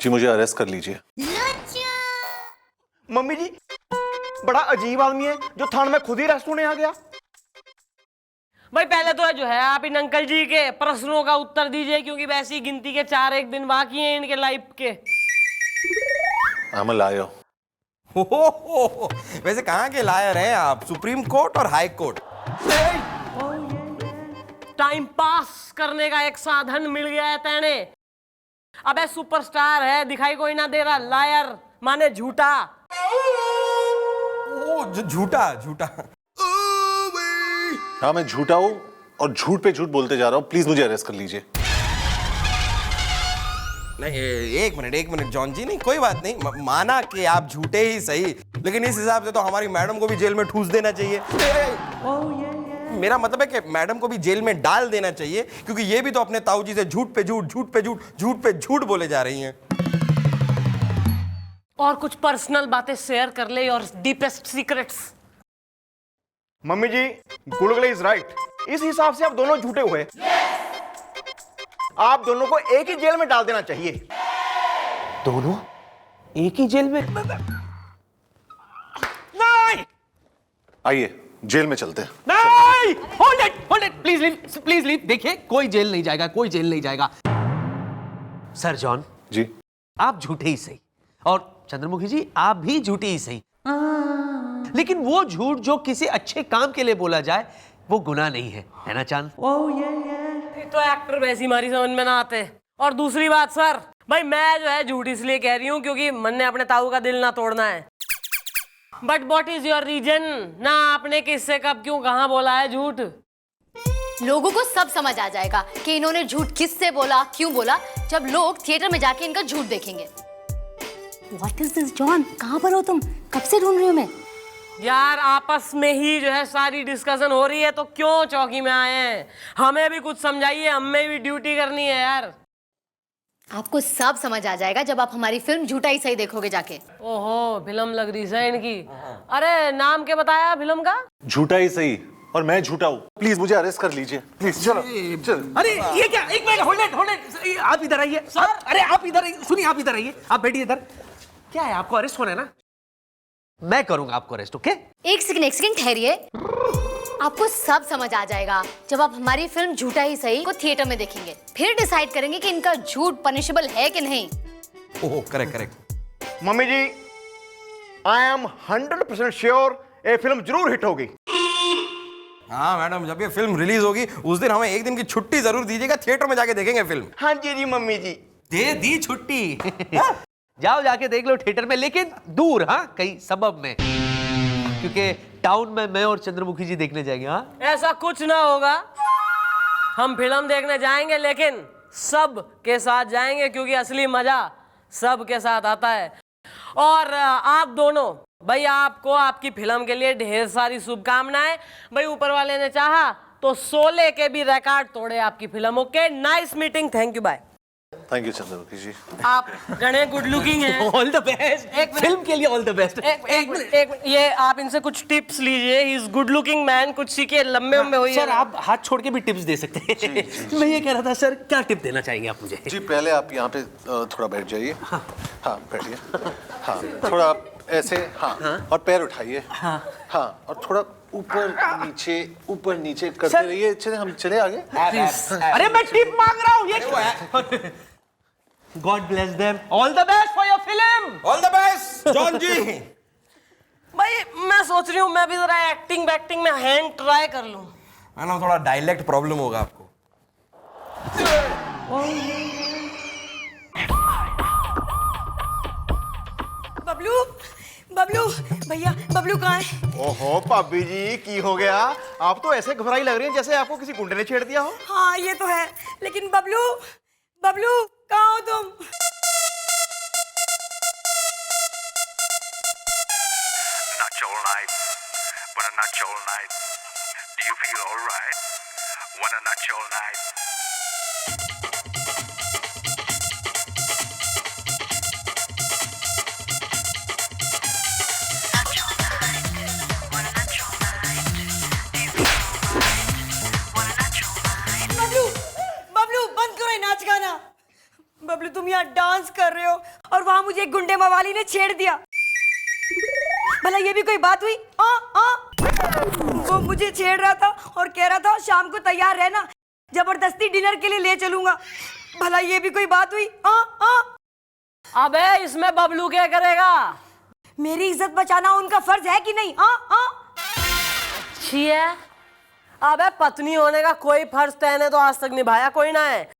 जी मुझे अरेस्ट कर लीजिए। मम्मी जी, बड़ा अजीब आदमी है जो थाने में खुद ही अरेस्ट होने आ गया। भाई पहले तो जो है आप इन अंकल जी के प्रश्नों का उत्तर दीजिए, क्योंकि वैसी गिनती के 4 दिन बाकी हैं इनके लाइफ के। I'm a liar। हो, वैसे कहाँ के लायर हैं आप? सुप्रीम कोर्ट और हाई कोर्ट। टाइम पास करने का एक साधन मिल गया है तेने। अबे सुपरस्टार है, दिखाई कोई ना दे रहा। लायर माने झूठा। ओ झूठा झूठा। हाँ मैं झूठा हूँ और झूठ पे झूठ बोलते जा रहा हूँ। प्लीज मुझे अरेस्ट कर लीजिए। नहीं एक मिनट जॉन जी, नहीं कोई बात नहीं, माना कि आप झूठे ही सही, लेकिन इस हिसाब से तो हमारी मैडम को भी जेल में ठूस देना चाहिए। मेरा मतलब है कि मैडम को भी जेल में डाल देना चाहिए, क्योंकि ये भी तो अपने ताऊ जी से झूठ पे झूठ, झूठ पे झूठ, झूठ पे झूठ बोले जा रही हैं। और कुछ पर्सनल बातें शेयर कर ले और डीपेस्ट सीक्रेट्स। मम्मी जी, गुलगुले इज राइट। इस हिसाब से आप दोनों झूठे हुए। आप दोनों को एक ही जेल में डाल देना चाहिए। दोनों एक ही जेल में? नहीं आइए जेल में चलते हैं। नहीं, होल्ड इट, प्लीज लीव। देखिए कोई जेल नहीं जाएगा, कोई जेल नहीं जाएगा। सर जॉन जी आप झूठे ही सही, और चंद्रमुखी जी आप भी झूठी ही सही, लेकिन वो झूठ जो किसी अच्छे काम के लिए बोला जाए वो गुनाह नहीं है ना चांद? तो एक्टर वैसी मारी समझ में ना आते। और दूसरी बात सर, भाई मैं जो है झूठ इसलिए कह रही हूँ क्योंकि मन ने अपने ताऊ का दिल ना तोड़ना है। But what is your reason? ना आपने किससे कब क्यों कहाँ बोला है झूठ? लोगों को सब समझ आ जाएगा कि इन्होंने झूठ किससे बोला, क्यों बोला, जब लोग थिएटर में जाके इनका झूठ देखेंगे। What is this, John? कहाँ पर हो तुम? कब से ढूंढ रही हूँ मैं। यार आपस में ही जो है सारी डिस्कशन हो रही है, तो क्यों चौकी में आए हैं? हमें भी कुछ समझाइए, हमें भी ड्यूटी करनी है यार। आपको सब समझ आ जाएगा जब आप हमारी फिल्म झूठा ही सही देखोगे जाके। ओहो, फिल्म लग रही है इनकी। अरे नाम क्या बताया फिल्म का? झूठा ही सही, और मैं झूठा हूँ। प्लीज मुझे अरेस्ट कर लीजिए प्लीज। चलो चलो। अरे ये क्या, एक मिनट, होल्ड इट, आप इधर आइए सर। अरे आप इधर आइए, सुनिए आप इधर आइए, आप बैठिए इधर। क्या है, आपको अरेस्ट होना है ना? मैं करूंगा आपको अरेस्ट, ओके? एक सेकंड ठहरिए। आपको सब समझ आ जाएगा जब आप हमारी फिल्म झूठा ही सही को थिएटर में देखेंगे। फिर डिसाइड करेंगे कि इनका झूठ पनिशेबल है कि नहीं। Oh correct. Mummy ji, I am 100% sure ये फिल्म जरूर हिट होगी। हाँ मैडम, जब ये फिल्म रिलीज होगी उस दिन हमें एक दिन की छुट्टी जरूर दीजिएगा, थिएटर में जाके देखेंगे फिल्म। हाँ जी जी मम्मी जी। दे दी छुट्टी। जाओ जाके देख लो थिएटर में, लेकिन दूर, हाँ कहीं सबब में, क्योंकि टाउन में मैं और चंद्रमुखी जी देखने जाएंगे। हाँ ऐसा कुछ ना होगा। हम फिल्म देखने जाएंगे, लेकिन सब के साथ जाएंगे, क्योंकि असली मजा सब के साथ आता है। और आप दोनों भाई, आपको आपकी फिल्म के लिए ढेर सारी शुभकामनाएं। भाई ऊपर वाले ने चाहा तो 16 के भी रिकॉर्ड तोड़े आपकी film. Okay, nice meeting, thank you, bye. Thank you Chandramukhi ji. आप घने गुड लुकिंग हैं। ऑल द बेस्ट, एक फिल्म के लिए ऑल द बेस्ट। एक मिनट, ये आप इनसे कुछ टिप्स लीजिए। He is good looking man, कुछ सीखिए, लंबे लंबे होइए। सर आप हाथ छोड़ के भी टिप्स दे सकते हैं। मैं ये कह रहा था सर, क्या टिप देना चाहेंगे आप मुझे? जी पहले आप यहाँ पे थोड़ा बैठ जाइए। हाँ बैठिए। हाँ थोड़ा आप ऐसे, हाँ और पैर उठाइए। हाँ और थोड़ा ऊपर नीचे करते रहिए। चले हम चले आगे। अरे मैं टिप मांग रहा हूँ, ये god bless them, all the best for your film. All the best John ji. भाई मैं सोच रही हूँ मैं भी जरा एक्टिंग में हैंड ट्राई कर लूँ। मैडम थोड़ा डायलेक्ट प्रॉब्लम होगा आपको। बबलू भैया, बबलू कहाँ है? ओहो भाभी जी, की हो गया? आप तो ऐसे घबराई लग रही हैं जैसे आपको किसी गुंडे ने छेड़ दिया हो। हाँ ये तो है, लेकिन बबलू कहाँ हो तुम? Not your night, wanna not your night. Do you feel alright? Wanna not your night. Bablu Bablu बंद करो ये नाच गाना। बबलू तुम यहाँ डांस कर रहे हो और वहां मुझे एक गुंडे मवाली ने छेड़ दिया। भला ये भी कोई बात हुई? वो मुझे छेड़ रहा था और कह रहा था शाम को तैयार रहना, जबरदस्ती डिनर के लिए ले चलूंगा। भला ये भी कोई बात हुई? अबे इसमें बबलू क्या करेगा? मेरी इज्जत बचाना उनका फर्ज है कि नहीं? अच्छी है। अबे पत्नी होने का कोई फर्ज तैने तो आज तक निभाया कोई ना है।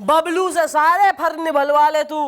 बबलू से सारे फर्ज निभलवा ले तू।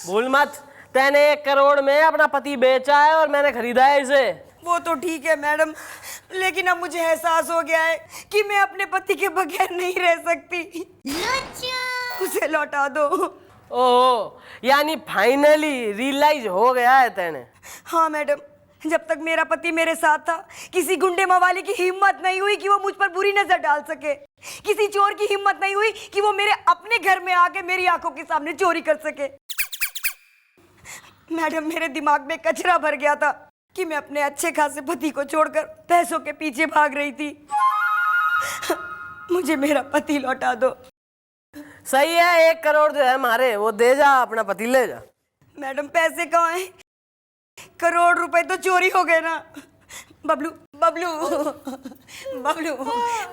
भूल मत, तैने 1 करोड़ में अपना पति बेचा है और मैंने खरीदा है इसे। वो तो ठीक है मैडम, लेकिन अब मुझे एहसास हो गया है कि मैं अपने पति के बगैर नहीं रह सकती। उसे लौटा दो। ओहो, यानी फाइनली रियलाइज हो गया है तेने? हाँ मैडम, जब तक मेरा पति मेरे साथ था किसी गुंडे मवाली की हिम्मत नहीं हुई कि वो मुझ पर बुरी नजर डाल सके। किसी चोर की हिम्मत नहीं हुई कि वो मेरे अपने घर में आके मेरी आंखों के सामने चोरी कर सके। मैडम, मेरे दिमाग में कचरा भर गया था कि मैं अपने अच्छे खासे पति को छोड़कर पैसों के पीछे भाग रही थी। मुझे मेरा पति लौटा दो। सही है, 1 करोड़ जो है मारे वो दे जा, अपना पति ले जा। मैडम पैसे कहाँ हैं? करोड़ रुपए तो चोरी हो गए ना। बबलू बबलू बबलू,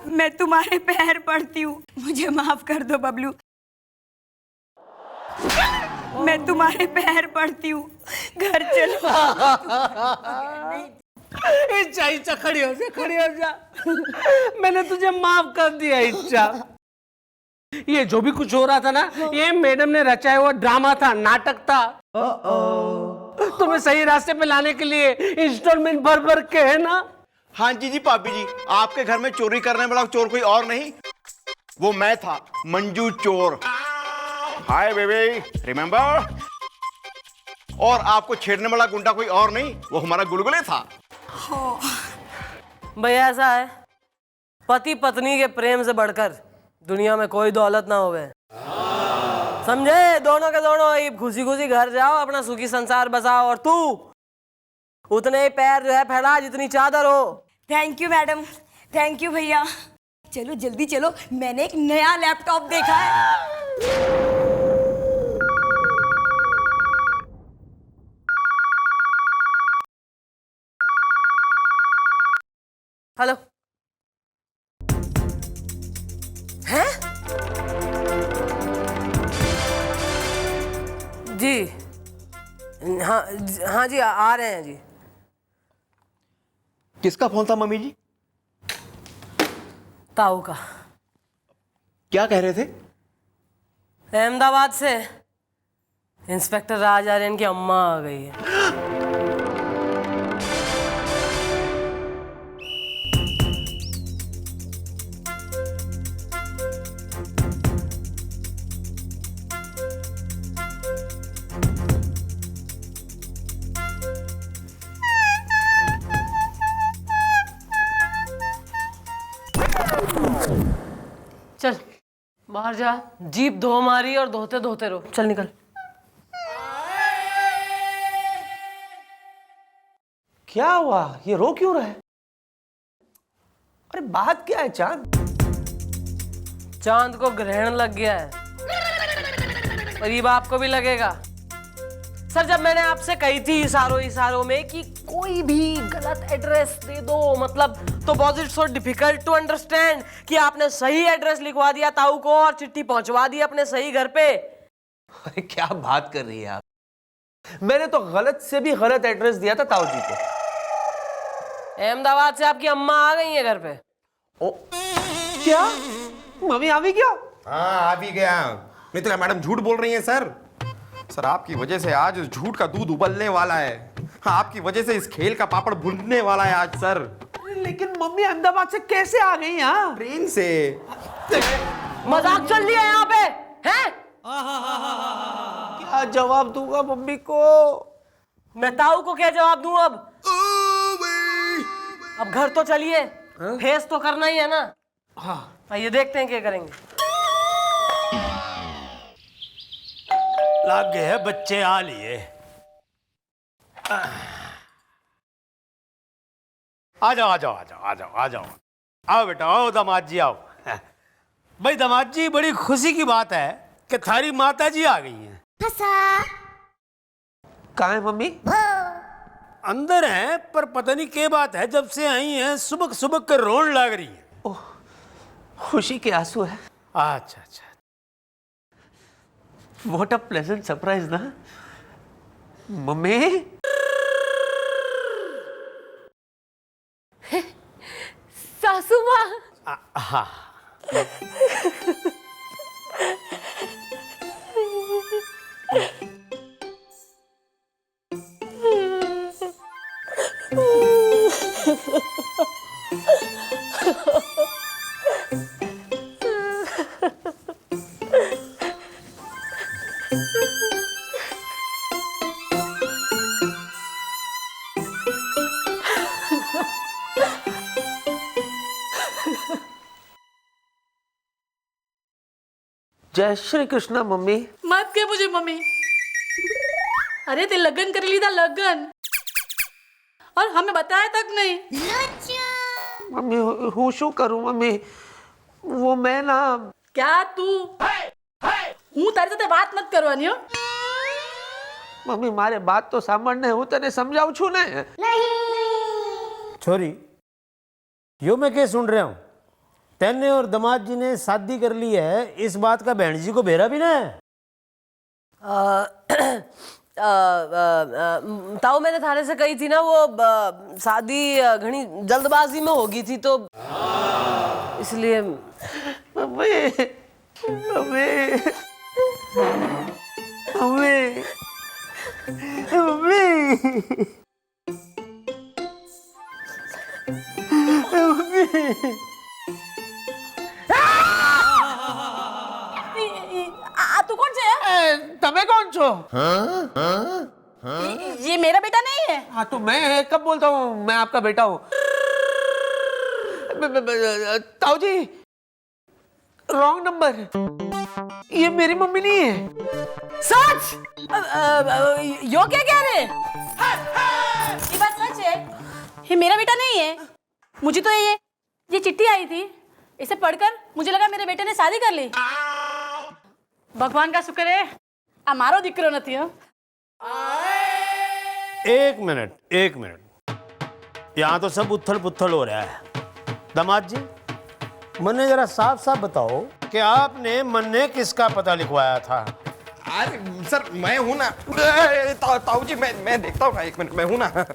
मैं तुम्हारे पैर पड़ती हूँ, मुझे माफ कर दो बबलू। मैं तुम्हारे पैर पड़ती हूँ, घर चलो। इच्छा इच्छा खड़ी हो जा। मैंने तुझे माफ कर दिया इच्छा। ये जो भी कुछ हो रहा था ना, ये मैडम ने रचाया हुआ ड्रामा था, नाटक था। तुम्हें सही रास्ते पे लाने के लिए इंस्टॉलमेंट भर भर के, है ना? हाँ जी भाभी जी, आपके घर में चोरी करने वाला चोर कोई और नहीं, वो मैं था, मंजू चोर। Hi baby, remember? और आपको छेड़ने वाला गुंडा कोई और नहीं, वो हमारा गुलगुले था। भैया ऐसा है, पति पत्नी के प्रेम से बढ़कर दुनिया में कोई दौलत ना होवे, समझे? दोनों के दोनों खुशी खुशी घर जाओ, अपना सुखी संसार बसाओ, और तू उतने ही पैर जो है फैला जितनी चादर हो। Thank you madam, thank you भैया। चलो जल्दी चलो, मैंने एक नया लैपटॉप देखा है। हेलो, हैं? जी हाँ जी, आ रहे हैं जी। किसका फोन था मम्मी जी? ताऊ का। क्या कह रहे थे? अहमदाबाद से इंस्पेक्टर राज आर्यन की अम्मा आ गई है। चल बाहर जा, जीप धो मारी और धोते धोते रो। चल निकल। क्या हुआ? ये रो क्यों रहा है? अरे बात क्या है चांद? चांद को ग्रहण लग गया है और ये आपको भी लगेगा। सर, जब मैंने आपसे कही थी इशारों में कि कोई भी गलत एड्रेस दे दो, मतलब, तो was it so difficult to understand कि आपने सही एड्रेस लिखवा दिया ताऊ को और चिट्ठी पहुंचवा दी अपने सही घर पे। अरे क्या बात कर रही है आप? मैंने तो गलत से भी गलत एड्रेस दिया था ताऊ जी को। अहमदाबाद से आपकी अम्मा आ गई है घर पे। ओ, क्या? मम्मी आ भी क्या? हाँ, आ भी गया। नहीं तो मैडम झूठ बोल रही हैं सर। सर, आपकी वजह से आज झूठ का दूध उबलने वाला है। हाँ, आपकी वजह से इस खेल का पापड़ भुनने वाला है आज सर। लेकिन मम्मी अहमदाबाद से कैसे आ गई यहाँ? ट्रेन से। मजाक चल रही है यहाँ पे, हैं? क्या जवाब दूंगा मम्मी को? मैं ताऊ को क्या जवाब दूं अब? अब घर तो चलिए, फेस तो करना ही है ना। हाँ, आइए देखते हैं क्या करेंगे। लग गए हैं बच्चे, आ लिए। आ जाओ आ जाओ आ जाओ आ जाओ आ जाओ, आओ बेटा, आओ दामाद जी आओ। भाई दामाद जी, बड़ी खुशी की बात है कि कि थारी माता जी आ गई हैं। कहाँ है मम्मी? अंदर हैं, पर पता नहीं क्या बात है, जब से आई हैं सुबह सुबह कर रोन लग रही है। ओह, खुशी के आंसू है। अच्छा अच्छा। व्हाट अ प्लेजेंट सरप्राइज ना मम्मी। सासू माँ। हाँ। जय श्री कृष्ण मम्मी। मत के मुझे मम्मी। अरे ते लगन कर ली था लगन, और हमें बताया तक नहीं। मम्मी हूँ शू करूँ मम्मी, वो मैं ना। क्या तू हूँ तारे साथे बात मत करवानी हो। मम्मी मारे बात तो सामान्य हूँ तने समझाऊ छू ने। छोरी, यो मैं क्या सुन रहा हूँ? तेने और दामाद जी ने शादी कर ली है, इस बात का बहन जी को बेरा भी ना है। ताऊ मैंने थारे से कही थी ना, वो शादी घनी जल्दबाजी में होगी थी, तो इसलिए। मम्मी मम्मी मम्मी मम्मी तू कौन से है? तमे कौन छो? ये मेरा बेटा नहीं है। हाँ तो मैं कब बोलता हूँ मैं आपका बेटा हूँ? ताऊ जी रॉन्ग नंबर, ये मेरी मम्मी नहीं है। सच? यो क्या कह रहे? ये बात सच है, ये मेरा बेटा नहीं है। मुझे तो ये चिट्ठी आई थी, इसे पढ़कर मुझे लगा मेरे बेटे ने शादी कर ली। भगवान का शुक्र है हमारो दिक्रो नहीं हो। एक मिनट, यहाँ तो सब उथल पुथल हो रहा है। दामाद जी, मन्ने जरा साफ साफ बताओ कि आपने मन्ने किसका पता लिखवाया था? अरे सर मैं हूं ना। ताऊ जी मैं देखता हूँ ना, एक मिनट, मैं हूं ना।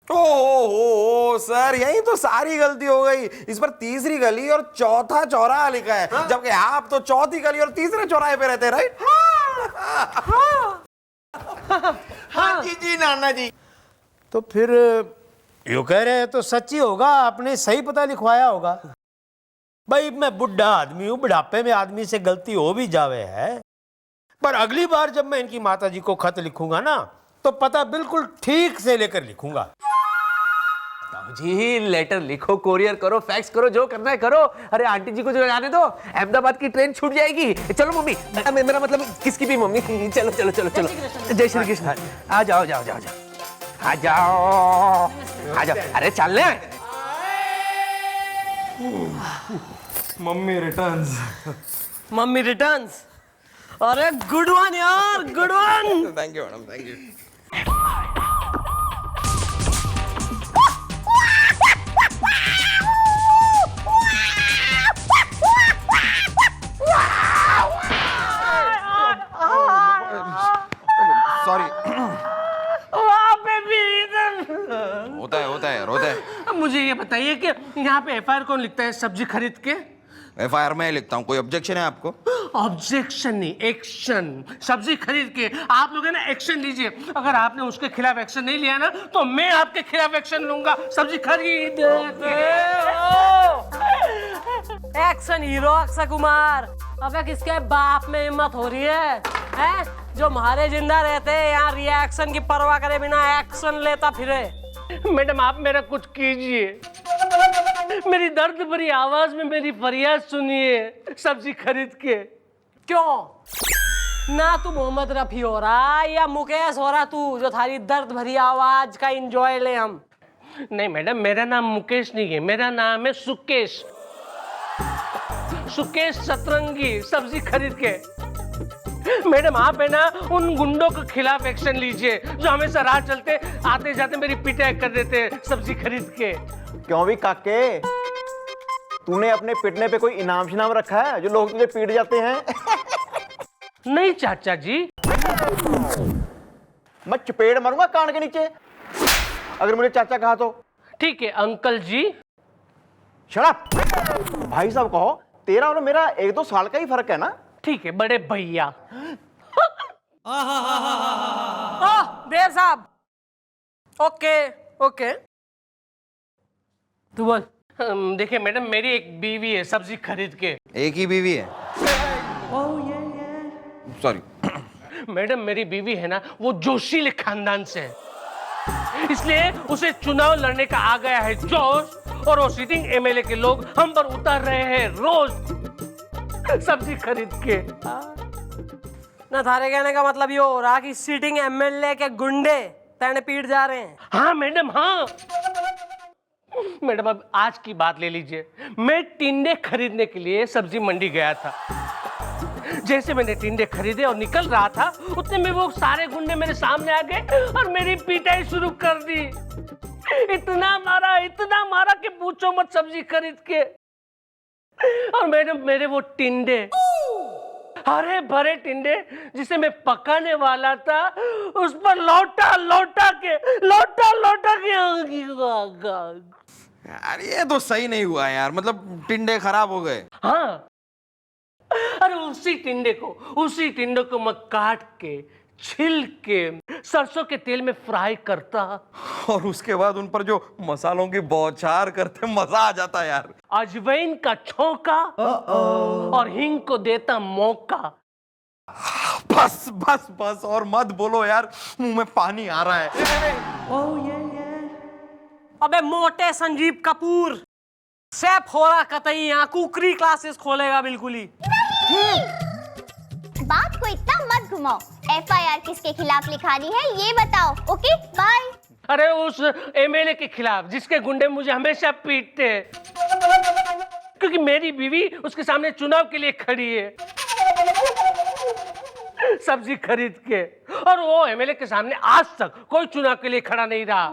ओ सर, यही तो सारी गलती हो गई। इस पर तीसरी गली और चौथा चौराहा लिखा है। हाँ? जबकि आप तो चौथी गली और तीसरे चौराहे पे रहते, राइट? हाँ जी नाना जी। तो फिर यो कह रहे हैं तो सच्ची होगा, आपने सही पता लिखवाया होगा। भाई मैं बुढ़ा आदमी हूँ, बुढ़ापे में आदमी से गलती हो भी जावे है, पर अगली बार जब मैं इनकी माता जी को खत लिखूंगा ना, तो पता बिल्कुल ठीक से लेकर लिखूंगा। जी लेटर लिखो, कोरियर करो, फैक्स करो, जो करना है करो। अरे आंटी जी को जो जाने दो, अहमदाबाद की ट्रेन छूट जाएगी। चलो मम्मी, मेरा मतलब किसकी भी मम्मी। चलो चलो चलो चलो। जय श्री कृष्ण। आ जाओ जाओ जाओ जाओ आ जाओ आ जाओ। अरे चलने। Mummy returns. अरे गुड वन यार, good one. Thank you madam, thank you. Sorry. होता है। मुझे ये बताइए कि यहाँ पे एफआईआर कौन लिखता है सब्जी खरीद के? एफआईआर में लिखता हूँ। कोई ऑब्जेक्शन है आपको? ऑब्जेक्शन नहीं, एक्शन। सब्जी खरीद के आप लोग है ना एक्शन लीजिए। अगर आपने उसके खिलाफ एक्शन नहीं लिया ना, तो मैं आपके खिलाफ एक्शन लूंगा। सब्जी खरीद एक्शन हीरो अक्षय कुमार। अबे किसके बाप में हिम्मत हो रही है, हैं? जो मारे जिंदा रहते हैं यहाँ रिएक्शन की परवाह करे बिना एक्शन लेता फिरे। मैडम आप मेरा कुछ कीजिए, मेरी दर्द भरी आवाज में मेरी फरियाद सुनिए सब्जी खरीद के। क्यों ना तू मोहम्मद रफी हो रहा या मुकेश हो रहा, तू जो थारी दर्द भरी आवाज का एंजॉय ले हम। नहीं मैडम, मेरा नाम मुकेश नहीं है, मेरा नाम है सुकेश। सुकेश सतरंगी। सब्जी खरीद के मैडम आप है ना उन गुंडों के खिलाफ एक्शन लीजिए जो हमेशा राह चलते आते जाते मेरी पिटाई कर देते हैं सब्जी खरीद के। क्यों भी काके, तूने अपने पिटने पे कोई इनाम शिनाम रखा है जो लोग तुझे पीट जाते हैं? नहीं चाचा जी। मैं चपेड़ मारूंगा कान के नीचे अगर मुझे चाचा कहा तो। ठीक है अंकल जी। Shut up. भाई साहब कहो, तेरा और मेरा 1-2 साल का ही फर्क है ना। ठीक है बड़े भैया। देव साहब। Okay okay. तू बोल। देखिए मैडम मेरी एक बीवी है सब्जी खरीद के। एक ही बीवी है? सॉरी मैडम मेरी बीवी है ना वो जोशीले खानदान से है, इसलिए उसे चुनाव लड़ने का आ गया है जोश, और वो सिटिंग एमएलए के लोग हम पर उतर रहे हैं रोज सब्जी खरीद के। ना थारे कहने का मतलब ये हो रहा कि सिटिंग एमएलए के गुंडे तेने पीट जा रहे हैं। हाँ मैडम हाँ। मैडम अब आज की बात ले लीजिए, मैं टिंडे खरीदने के लिए सब्जी मंडी गया था। जैसे मैंने टिंडे खरीदे और निकल रहा था उतने में वो सारे गुंडे मेरे सामने आ गए और मेरी पिटाई शुरू कर दी। इतना मारा कि पूछो मत सब्जी खरीद के। और मैडम मेरे वो टिंडे, हरे भरे टिंडे जिसे मैं पकाने वाला था, उस पर लौटा के यार ये तो सही नहीं हुआ यार, मतलब टिंडे खराब हो गए। हाँ अरे उसी टिंडे को मैं काट के छिल के सरसों के तेल में फ्राई करता और उसके बाद उन पर जो मसालों की बौछार करते मजा आ जाता यार। अजवाइन का छौंका और हींग को देता मौका। बस और मत बोलो यार, मुंह में पानी आ रहा है। अबे मोटे संजीव कपूर सैफ हो रहा कतई यहाँ कुकरी क्लासेस खोलेगा बिल्कुल ही। बात को इतना मत घुमाओ। FIR किसके खिलाफ लिखानी है ये बताओ। Okay bye. अरे उस एमएलए के खिलाफ जिसके गुंडे मुझे हमेशा पीटते हैं, क्योंकि मेरी बीवी उसके सामने चुनाव के लिए खड़ी है सब्जी खरीद के, और वो एमएलए के सामने आज तक कोई चुनाव के लिए खड़ा नहीं रहा।